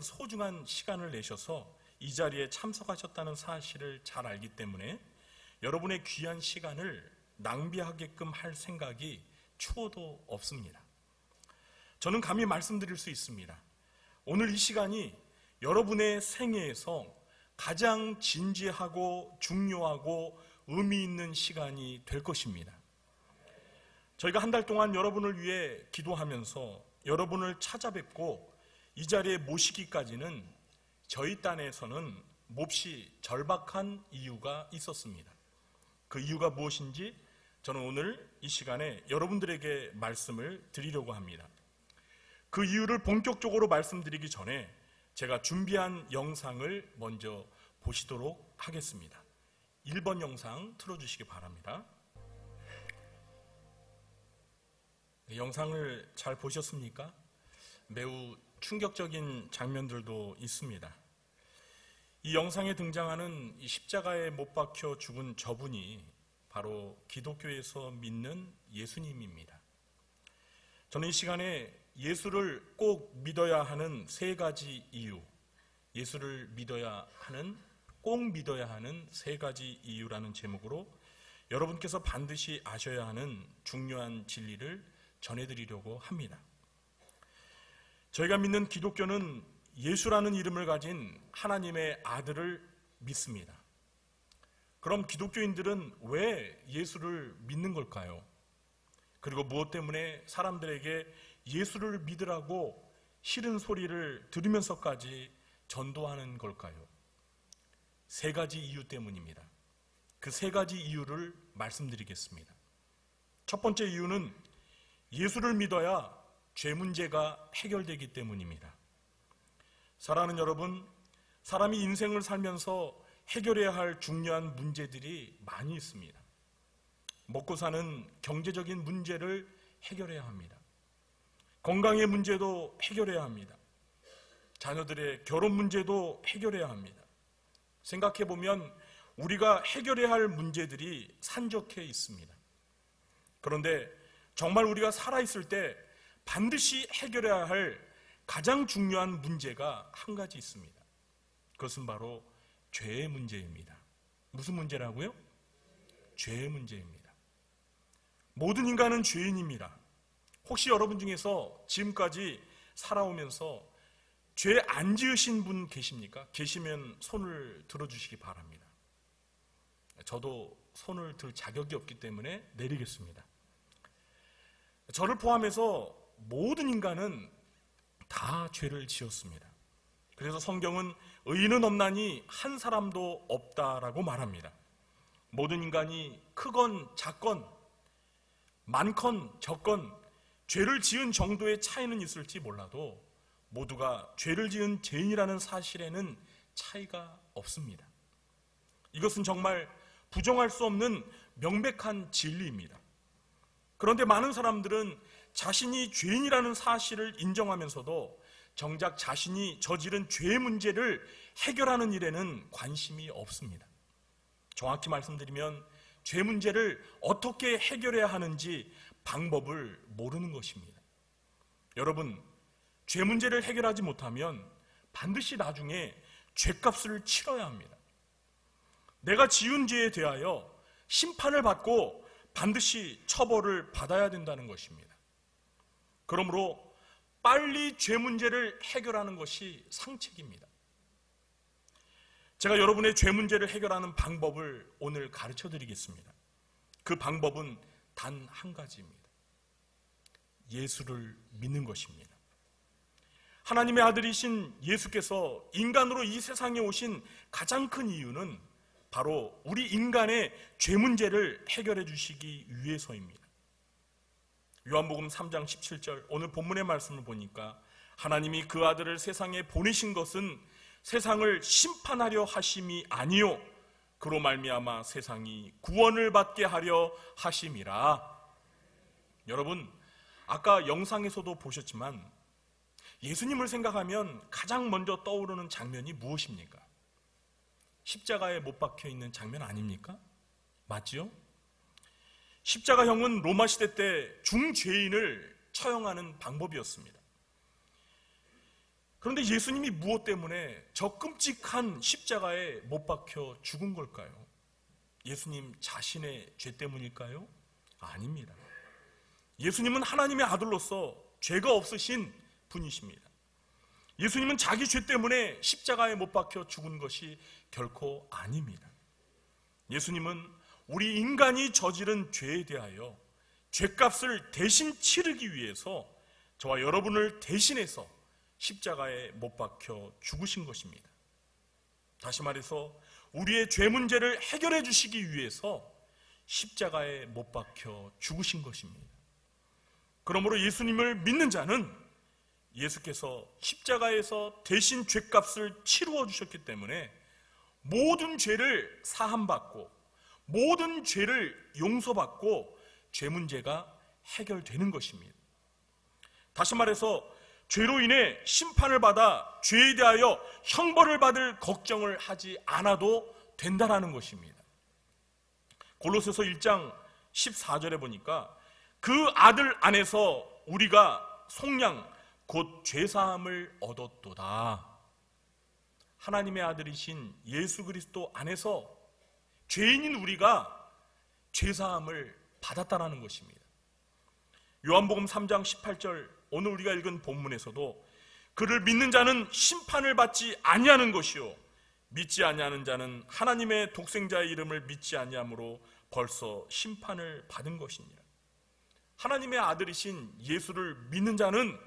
소중한 시간을 내셔서 이 자리에 참석하셨다는 사실을 잘 알기 때문에 여러분의 귀한 시간을 낭비하게끔 할 생각이 추호도 없습니다. 저는 감히 말씀드릴 수 있습니다. 오늘 이 시간이 여러분의 생애에서 가장 진지하고 중요하고 의미 있는 시간이 될 것입니다. 저희가 한 달 동안 여러분을 위해 기도하면서 여러분을 찾아뵙고 이 자리에 모시기까지는 저희 딴에서는 몹시 절박한 이유가 있었습니다. 그 이유가 무엇인지 저는 오늘 이 시간에 여러분들에게 말씀을 드리려고 합니다. 그 이유를 본격적으로 말씀드리기 전에 제가 준비한 영상을 먼저 보시도록 하겠습니다. 1번 영상 틀어주시기 바랍니다. 영상을 잘 보셨습니까? 매우 충격적인 장면들도 있습니다. 이 영상에 등장하는 이 십자가에 못 박혀 죽은 저분이 바로 기독교에서 믿는 예수님입니다. 저는 이 시간에 예수를 꼭 믿어야 하는 세 가지 이유, 예수를 꼭 믿어야 하는 세 가지 이유라는 제목으로 여러분께서 반드시 아셔야 하는 중요한 진리를 전해드리려고 합니다. 저희가 믿는 기독교는 예수라는 이름을 가진 하나님의 아들을 믿습니다. 그럼 기독교인들은 왜 예수를 믿는 걸까요? 그리고 무엇 때문에 사람들에게 예수를 믿으라고 싫은 소리를 들으면서까지 전도하는 걸까요? 세 가지 이유 때문입니다. 그 세 가지 이유를 말씀드리겠습니다. 첫 번째 이유는 예수를 믿어야 죄 문제가 해결되기 때문입니다. 사랑하는 여러분, 사람이 인생을 살면서 해결해야 할 중요한 문제들이 많이 있습니다. 먹고 사는 경제적인 문제를 해결해야 합니다. 건강의 문제도 해결해야 합니다. 자녀들의 결혼 문제도 해결해야 합니다. 생각해보면 우리가 해결해야 할 문제들이 산적해 있습니다. 그런데 정말 우리가 살아있을 때 반드시 해결해야 할 가장 중요한 문제가 한 가지 있습니다. 그것은 바로 죄의 문제입니다. 무슨 문제라고요? 죄의 문제입니다. 모든 인간은 죄인입니다. 혹시 여러분 중에서 지금까지 살아오면서 죄 안 지으신 분 계십니까? 계시면 손을 들어주시기 바랍니다. 저도 손을 들 자격이 없기 때문에 내리겠습니다. 저를 포함해서 모든 인간은 다 죄를 지었습니다. 그래서 성경은 의인은 없나니 한 사람도 없다라고 말합니다. 모든 인간이 크건 작건 많건 적건 죄를 지은 정도의 차이는 있을지 몰라도 모두가 죄를 지은 죄인이라는 사실에는 차이가 없습니다. 이것은 정말 부정할 수 없는 명백한 진리입니다. 그런데 많은 사람들은 자신이 죄인이라는 사실을 인정하면서도 정작 자신이 저지른 죄의 문제를 해결하는 일에는 관심이 없습니다. 정확히 말씀드리면 죄 문제를 어떻게 해결해야 하는지 방법을 모르는 것입니다. 여러분, 죄 문제를 해결하지 못하면 반드시 나중에 죄값을 치러야 합니다. 내가 지은 죄에 대하여 심판을 받고 반드시 처벌을 받아야 된다는 것입니다. 그러므로 빨리 죄 문제를 해결하는 것이 상책입니다. 제가 여러분의 죄 문제를 해결하는 방법을 오늘 가르쳐 드리겠습니다. 그 방법은 단 한 가지입니다. 예수를 믿는 것입니다. 하나님의 아들이신 예수께서 인간으로 이 세상에 오신 가장 큰 이유는 바로 우리 인간의 죄 문제를 해결해 주시기 위해서입니다. 요한복음 3장 17절 오늘 본문의 말씀을 보니까 하나님이 그 아들을 세상에 보내신 것은 세상을 심판하려 하심이 아니요 그로 말미암아 세상이 구원을 받게 하려 하심이라. 여러분, 아까 영상에서도 보셨지만 예수님을 생각하면 가장 먼저 떠오르는 장면이 무엇입니까? 십자가에 못 박혀 있는 장면 아닙니까? 맞지요? 십자가형은 로마 시대 때 중죄인을 처형하는 방법이었습니다. 그런데 예수님이 무엇 때문에 저 끔찍한 십자가에 못 박혀 죽은 걸까요? 예수님 자신의 죄 때문일까요? 아닙니다. 예수님은 하나님의 아들로서 죄가 없으신 분이십니다. 예수님은 자기 죄 때문에 십자가에 못 박혀 죽은 것이 결코 아닙니다. 예수님은 우리 인간이 저지른 죄에 대하여 죄값을 대신 치르기 위해서 저와 여러분을 대신해서 십자가에 못 박혀 죽으신 것입니다. 다시 말해서 우리의 죄 문제를 해결해 주시기 위해서 십자가에 못 박혀 죽으신 것입니다. 그러므로 예수님을 믿는 자는 예수께서 십자가에서 대신 죄값을 치루어 주셨기 때문에 모든 죄를 사함받고 모든 죄를 용서받고 죄 문제가 해결되는 것입니다. 다시 말해서 죄로 인해 심판을 받아 죄에 대하여 형벌을 받을 걱정을 하지 않아도 된다는 것입니다. 골로새서 1장 14절에 보니까 그 아들 안에서 우리가 속량 곧 죄사함을 얻었도다. 하나님의 아들이신 예수 그리스도 안에서 죄인인 우리가 죄사함을 받았다는 것입니다. 요한복음 3장 18절 오늘 우리가 읽은 본문에서도 그를 믿는 자는 심판을 받지 아니하는 것이요 믿지 아니하는 자는 하나님의 독생자의 이름을 믿지 아니함으로 벌써 심판을 받은 것이니라. 하나님의 아들이신 예수를 믿는 자는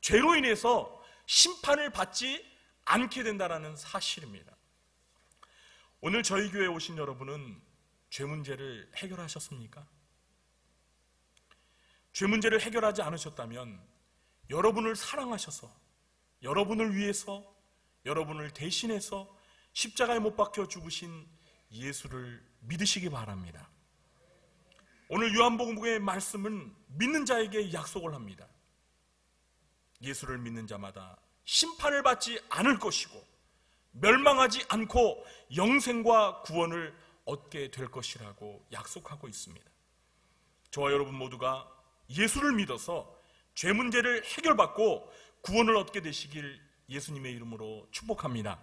죄로 인해서 심판을 받지 않게 된다는 사실입니다. 오늘 저희 교회에 오신 여러분은 죄 문제를 해결하셨습니까? 죄 문제를 해결하지 않으셨다면 여러분을 사랑하셔서 여러분을 위해서 여러분을 대신해서 십자가에 못 박혀 죽으신 예수를 믿으시기 바랍니다. 오늘 요한복음의 말씀은 믿는 자에게 약속을 합니다. 예수를 믿는 자마다 심판을 받지 않을 것이고 멸망하지 않고 영생과 구원을 얻게 될 것이라고 약속하고 있습니다. 저와 여러분 모두가 예수를 믿어서 죄 문제를 해결받고 구원을 얻게 되시길 예수님의 이름으로 축복합니다.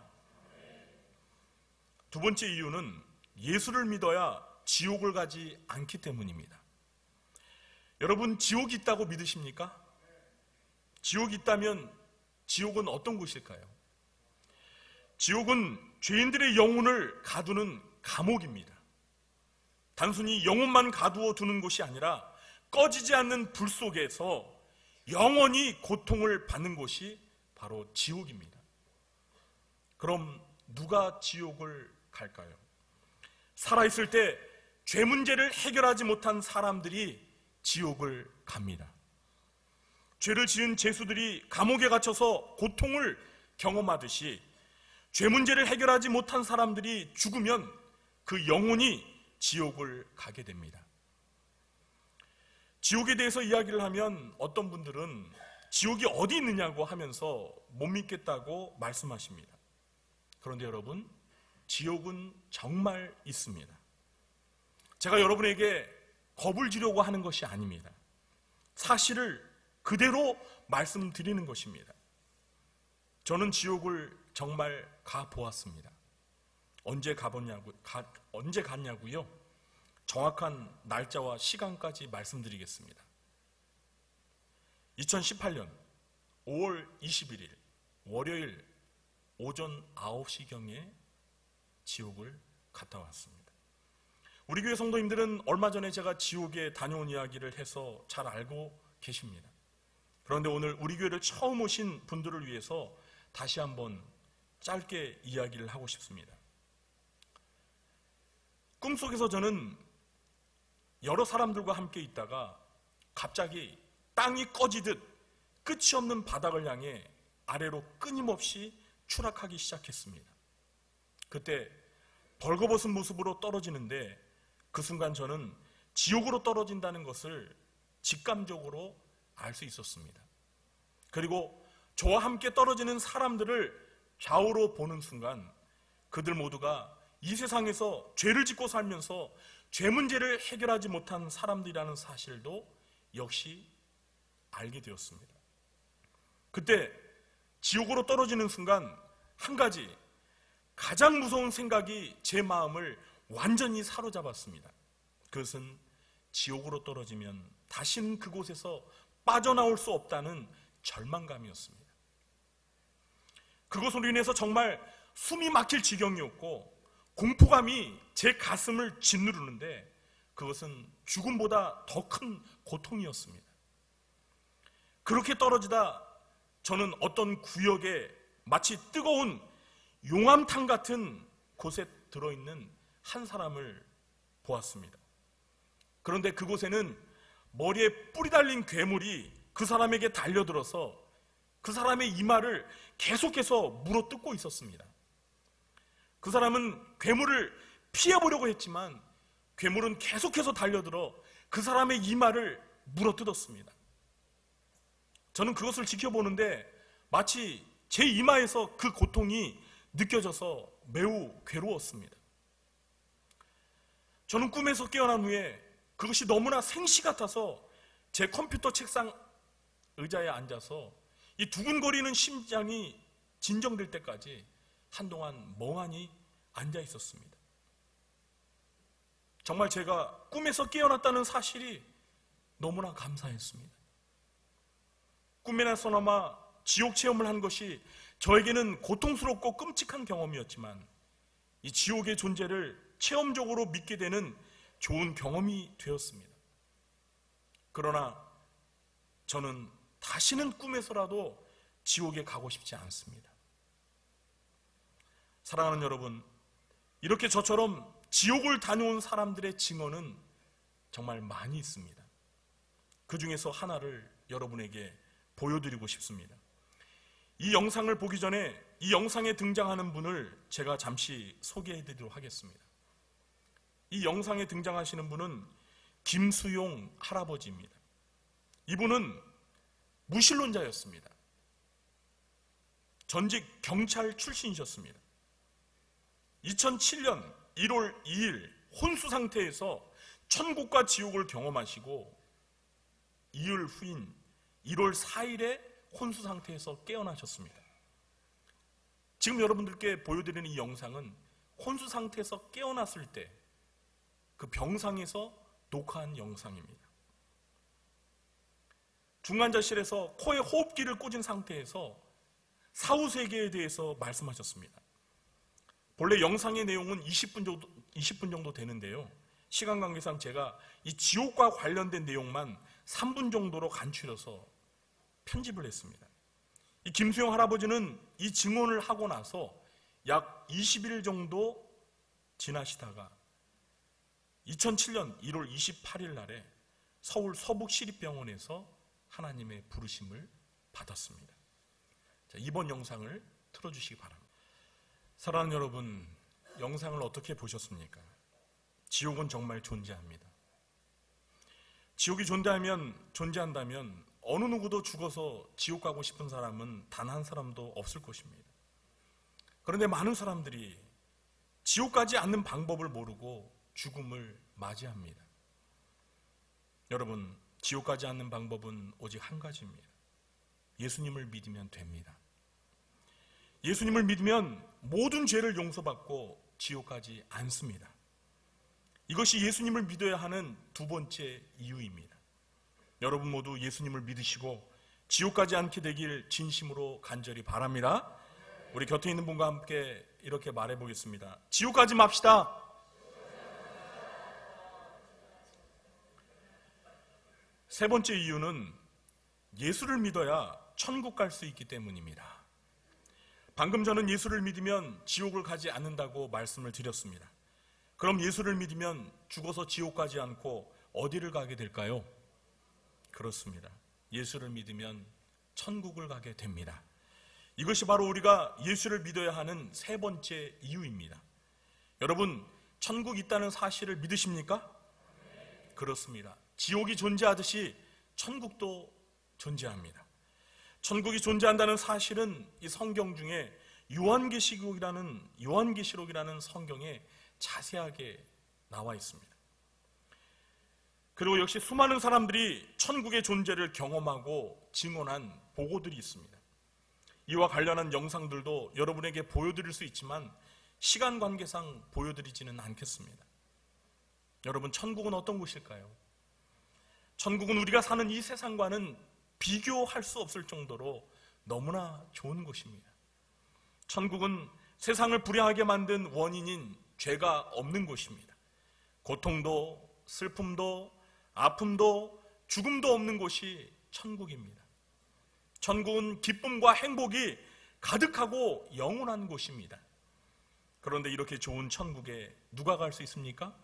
두 번째 이유는 예수를 믿어야 지옥을 가지 않기 때문입니다. 여러분, 지옥이 있다고 믿으십니까? 지옥이 있다면 지옥은 어떤 곳일까요? 지옥은 죄인들의 영혼을 가두는 감옥입니다. 단순히 영혼만 가두어 두는 곳이 아니라 꺼지지 않는 불 속에서 영원히 고통을 받는 곳이 바로 지옥입니다. 그럼 누가 지옥을 갈까요? 살아있을 때 죄 문제를 해결하지 못한 사람들이 지옥을 갑니다. 죄를 지은 죄수들이 감옥에 갇혀서 고통을 경험하듯이 죄 문제를 해결하지 못한 사람들이 죽으면 그 영혼이 지옥을 가게 됩니다. 지옥에 대해서 이야기를 하면 어떤 분들은 지옥이 어디 있느냐고 하면서 못 믿겠다고 말씀하십니다. 그런데 여러분, 지옥은 정말 있습니다. 제가 여러분에게 겁을 주려고 하는 것이 아닙니다. 사실을 그대로 말씀드리는 것입니다. 저는 지옥을 정말 가보았습니다. 언제 갔냐고요? 정확한 날짜와 시간까지 말씀드리겠습니다. 2018년 5월 21일 월요일 오전 9시경에 지옥을 갔다 왔습니다. 우리 교회 성도님들은 얼마 전에 제가 지옥에 다녀온 이야기를 해서 잘 알고 계십니다. 그런데 오늘 우리 교회를 처음 오신 분들을 위해서 다시 한번 짧게 이야기를 하고 싶습니다. 꿈속에서 저는 여러 사람들과 함께 있다가 갑자기 땅이 꺼지듯 끝이 없는 바닥을 향해 아래로 끊임없이 추락하기 시작했습니다. 그때 벌거벗은 모습으로 떨어지는데 그 순간 저는 지옥으로 떨어진다는 것을 직감적으로 알 수 있었습니다. 그리고 저와 함께 떨어지는 사람들을 좌우로 보는 순간 그들 모두가 이 세상에서 죄를 짓고 살면서 죄 문제를 해결하지 못한 사람들이라는 사실도 역시 알게 되었습니다. 그때 지옥으로 떨어지는 순간 한 가지 가장 무서운 생각이 제 마음을 완전히 사로잡았습니다. 그것은 지옥으로 떨어지면 다시는 그곳에서 빠져나올 수 없다는 절망감이었습니다. 그것으로 인해서 정말 숨이 막힐 지경이었고 공포감이 제 가슴을 짓누르는데 그것은 죽음보다 더 큰 고통이었습니다. 그렇게 떨어지다 저는 어떤 구역에 마치 뜨거운 용암탕 같은 곳에 들어있는 한 사람을 보았습니다. 그런데 그곳에는 머리에 뿔이 달린 괴물이 그 사람에게 달려들어서 그 사람의 이마를 계속해서 물어뜯고 있었습니다. 그 사람은 괴물을 피해보려고 했지만 괴물은 계속해서 달려들어 그 사람의 이마를 물어뜯었습니다. 저는 그것을 지켜보는데 마치 제 이마에서 그 고통이 느껴져서 매우 괴로웠습니다. 저는 꿈에서 깨어난 후에 그것이 너무나 생시 같아서 제 컴퓨터 책상 의자에 앉아서 이 두근거리는 심장이 진정될 때까지 한동안 멍하니 앉아 있었습니다. 정말 제가 꿈에서 깨어났다는 사실이 너무나 감사했습니다. 꿈에서나마 지옥 체험을 한 것이 저에게는 고통스럽고 끔찍한 경험이었지만 이 지옥의 존재를 체험적으로 믿게 되는 좋은 경험이 되었습니다. 그러나 저는 다시는 꿈에서라도 지옥에 가고 싶지 않습니다. 사랑하는 여러분, 이렇게 저처럼 지옥을 다녀온 사람들의 증언은 정말 많이 있습니다. 그 중에서 하나를 여러분에게 보여드리고 싶습니다. 이 영상을 보기 전에 이 영상에 등장하는 분을 제가 잠시 소개해드리도록 하겠습니다. 이 영상에 등장하시는 분은 김수용 할아버지입니다. 이분은 무신론자였습니다. 전직 경찰 출신이셨습니다. 2007년 1월 2일 혼수 상태에서 천국과 지옥을 경험하시고 2일 후인 1월 4일에 혼수 상태에서 깨어나셨습니다. 지금 여러분들께 보여드리는 이 영상은 혼수 상태에서 깨어났을 때 그 병상에서 녹화한 영상입니다. 중환자실에서 코에 호흡기를 꽂은 상태에서 사후세계에 대해서 말씀하셨습니다. 본래 영상의 내용은 20분 정도 되는데요. 시간 관계상 제가 이 지옥과 관련된 내용만 3분 정도로 간추려서 편집을 했습니다. 이 김수용 할아버지는 이 증언을 하고 나서 약 20일 정도 지나시다가 2007년 1월 28일 날에 서울 서북시립병원에서 하나님의 부르심을 받았습니다. 자, 이번 영상을 틀어주시기 바랍니다. 사랑하는 여러분, 영상을 어떻게 보셨습니까? 지옥은 정말 존재합니다. 지옥이 존재한다면 어느 누구도 죽어서 지옥 가고 싶은 사람은 단 한 사람도 없을 것입니다. 그런데 많은 사람들이 지옥 가지 않는 방법을 모르고 죽음을 맞이합니다. 여러분, 지옥 가지 않는 방법은 오직 한 가지입니다. 예수님을 믿으면 됩니다. 예수님을 믿으면 모든 죄를 용서받고 지옥 가지 않습니다. 이것이 예수님을 믿어야 하는 두 번째 이유입니다. 여러분 모두 예수님을 믿으시고 지옥 가지 않게 되길 진심으로 간절히 바랍니다. 우리 곁에 있는 분과 함께 이렇게 말해보겠습니다. 지옥 가지 맙시다. 세 번째 이유는 예수를 믿어야 천국 갈 수 있기 때문입니다. 방금 저는 예수를 믿으면 지옥을 가지 않는다고 말씀을 드렸습니다. 그럼 예수를 믿으면 죽어서 지옥 가지 않고 어디를 가게 될까요? 그렇습니다. 예수를 믿으면 천국을 가게 됩니다. 이것이 바로 우리가 예수를 믿어야 하는 세 번째 이유입니다. 여러분, 천국이 있다는 사실을 믿으십니까? 그렇습니다. 지옥이 존재하듯이 천국도 존재합니다. 천국이 존재한다는 사실은 이 성경 중에 요한계시록이라는 성경에 자세하게 나와 있습니다. 그리고 역시 수많은 사람들이 천국의 존재를 경험하고 증언한 보고들이 있습니다. 이와 관련한 영상들도 여러분에게 보여드릴 수 있지만 시간 관계상 보여드리지는 않겠습니다. 여러분, 천국은 어떤 곳일까요? 천국은 우리가 사는 이 세상과는 비교할 수 없을 정도로 너무나 좋은 곳입니다. 천국은 세상을 불행하게 만든 원인인 죄가 없는 곳입니다. 고통도 슬픔도 아픔도 죽음도 없는 곳이 천국입니다. 천국은 기쁨과 행복이 가득하고 영원한 곳입니다. 그런데 이렇게 좋은 천국에 누가 갈 수 있습니까?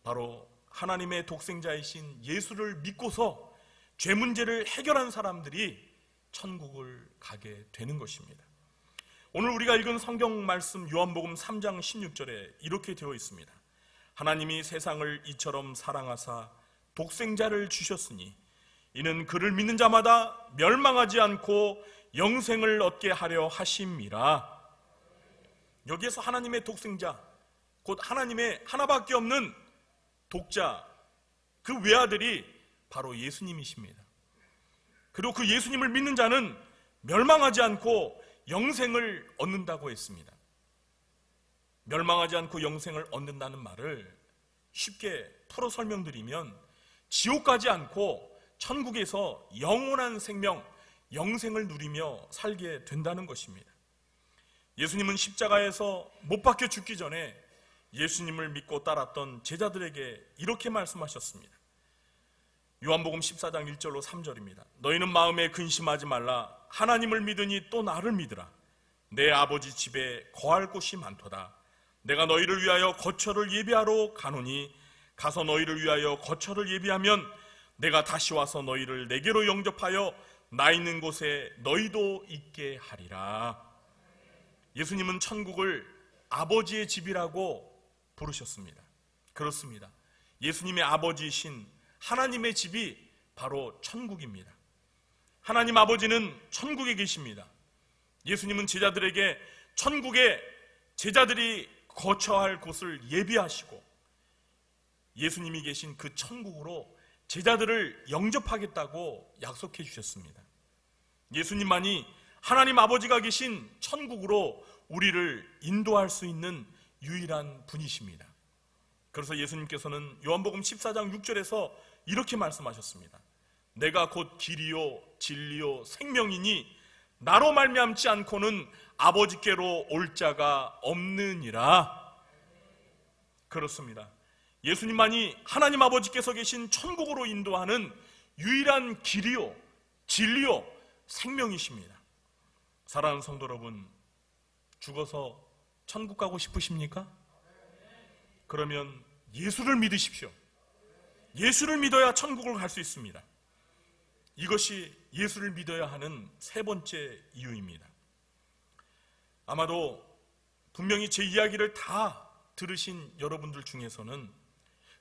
바로 하나님의 독생자이신 예수를 믿고서 죄 문제를 해결한 사람들이 천국을 가게 되는 것입니다. 오늘 우리가 읽은 성경 말씀 요한복음 3장 16절에 이렇게 되어 있습니다. 하나님이 세상을 이처럼 사랑하사 독생자를 주셨으니 이는 그를 믿는 자마다 멸망하지 않고 영생을 얻게 하려 하심이라. 여기에서 하나님의 독생자, 곧 하나님의 하나밖에 없는 독자, 그 외아들이 바로 예수님이십니다. 그리고 그 예수님을 믿는 자는 멸망하지 않고 영생을 얻는다고 했습니다. 멸망하지 않고 영생을 얻는다는 말을 쉽게 풀어 설명드리면 지옥 가지 않고 천국에서 영원한 생명, 영생을 누리며 살게 된다는 것입니다. 예수님은 십자가에서 못 박혀 죽기 전에 예수님을 믿고 따랐던 제자들에게 이렇게 말씀하셨습니다. 요한복음 14장 1절로 3절입니다. 너희는 마음에 근심하지 말라. 하나님을 믿으니 또 나를 믿으라. 내 아버지 집에 거할 곳이 많도다. 내가 너희를 위하여 거처를 예비하러 가노니 가서 너희를 위하여 거처를 예비하면 내가 다시 와서 너희를 내게로 영접하여 나 있는 곳에 너희도 있게 하리라. 예수님은 천국을 아버지의 집이라고 부르셨습니다. 그렇습니다. 예수님의 아버지이신 하나님의 집이 바로 천국입니다. 하나님 아버지는 천국에 계십니다. 예수님은 제자들에게 천국에 제자들이 거처할 곳을 예비하시고 예수님이 계신 그 천국으로 제자들을 영접하겠다고 약속해 주셨습니다. 예수님만이 하나님 아버지가 계신 천국으로 우리를 인도할 수 있는 유일한 분이십니다. 그래서 예수님께서는 요한복음 14장 6절에서 이렇게 말씀하셨습니다. 내가 곧 길이요 진리요 생명이니 나로 말미암지 않고는 아버지께로 올 자가 없느니라. 그렇습니다. 예수님만이 하나님 아버지께서 계신 천국으로 인도하는 유일한 길이요 진리요 생명이십니다. 사랑하는 성도 여러분, 죽어서 천국 가고 싶으십니까? 그러면 예수를 믿으십시오. 예수를 믿어야 천국을 갈 수 있습니다. 이것이 예수를 믿어야 하는 세 번째 이유입니다. 아마도 분명히 제 이야기를 다 들으신 여러분들 중에서는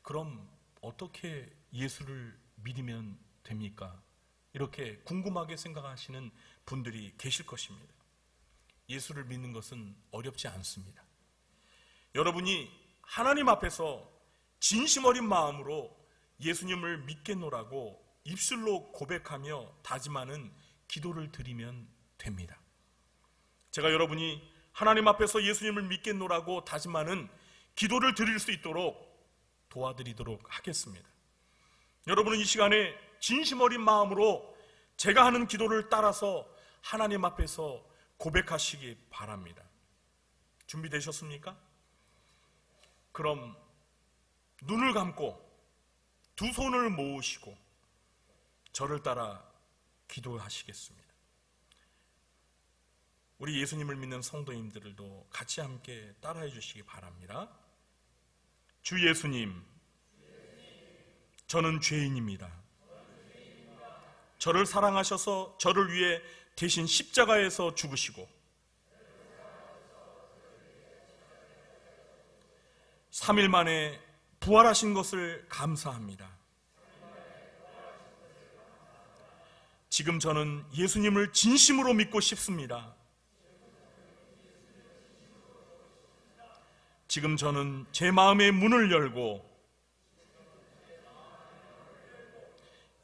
그럼 어떻게 예수를 믿으면 됩니까? 이렇게 궁금하게 생각하시는 분들이 계실 것입니다. 예수를 믿는 것은 어렵지 않습니다. 여러분이 하나님 앞에서 진심 어린 마음으로 예수님을 믿겠노라고 입술로 고백하며 다짐하는 기도를 드리면 됩니다. 제가 여러분이 하나님 앞에서 예수님을 믿겠노라고 다짐하는 기도를 드릴 수 있도록 도와드리도록 하겠습니다. 여러분은 이 시간에 진심 어린 마음으로 제가 하는 기도를 따라서 하나님 앞에서 고백하시기 바랍니다. 준비되셨습니까? 그럼 눈을 감고 두 손을 모으시고 저를 따라 기도하시겠습니다. 우리 예수님을 믿는 성도님들도 같이 함께 따라해 주시기 바랍니다. 주 예수님, 저는 죄인입니다. 저를 사랑하셔서 저를 위해 대신 십자가에서 죽으시고 3일 만에 부활하신 것을 감사합니다. 지금 저는 예수님을 진심으로 믿고 싶습니다. 지금 저는 제 마음의 문을 열고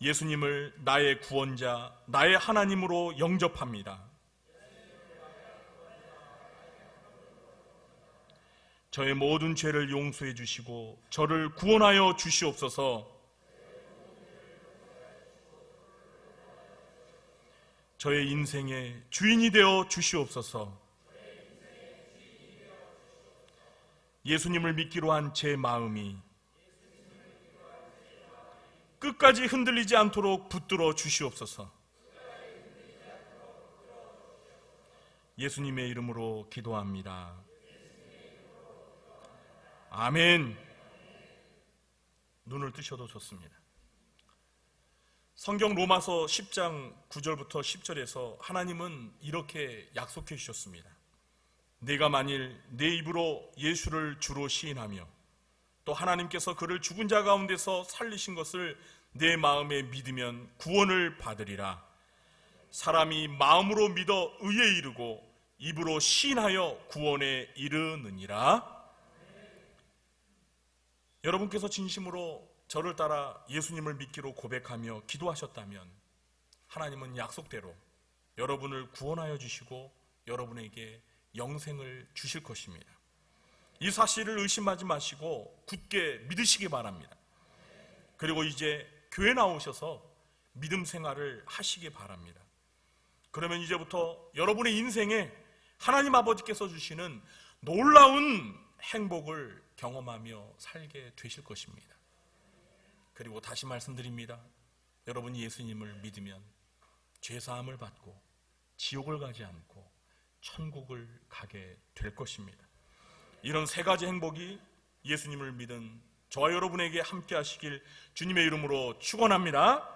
예수님을 나의 구원자, 나의 하나님으로 영접합니다. 저의 모든 죄를 용서해 주시고 저를 구원하여 주시옵소서. 저의 인생의 주인이 되어 주시옵소서. 예수님을 믿기로 한 제 마음이 끝까지 흔들리지 않도록 붙들어 주시옵소서. 예수님의 이름으로 기도합니다. 아멘. 눈을 뜨셔도 좋습니다. 성경 로마서 10장 9절부터 10절에서 하나님은 이렇게 약속해 주셨습니다. 내가 만일 내 입으로 예수를 주로 시인하며 또 하나님께서 그를 죽은 자 가운데서 살리신 것을 내 마음에 믿으면 구원을 받으리라. 사람이 마음으로 믿어 의에 이르고 입으로 시인하여 구원에 이르느니라. 여러분께서 진심으로 저를 따라 예수님을 믿기로 고백하며 기도하셨다면 하나님은 약속대로 여러분을 구원하여 주시고 여러분에게 영생을 주실 것입니다. 이 사실을 의심하지 마시고 굳게 믿으시기 바랍니다. 그리고 이제 교회 나오셔서 믿음 생활을 하시기 바랍니다. 그러면 이제부터 여러분의 인생에 하나님 아버지께서 주시는 놀라운 행복을 경험하며 살게 되실 것입니다. 그리고 다시 말씀드립니다. 여러분이 예수님을 믿으면 죄사함을 받고 지옥을 가지 않고 천국을 가게 될 것입니다. 이런 세 가지 행복이 예수님을 믿은 저와 여러분에게 함께 하시길 주님의 이름으로 축원합니다.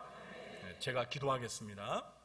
제가 기도하겠습니다.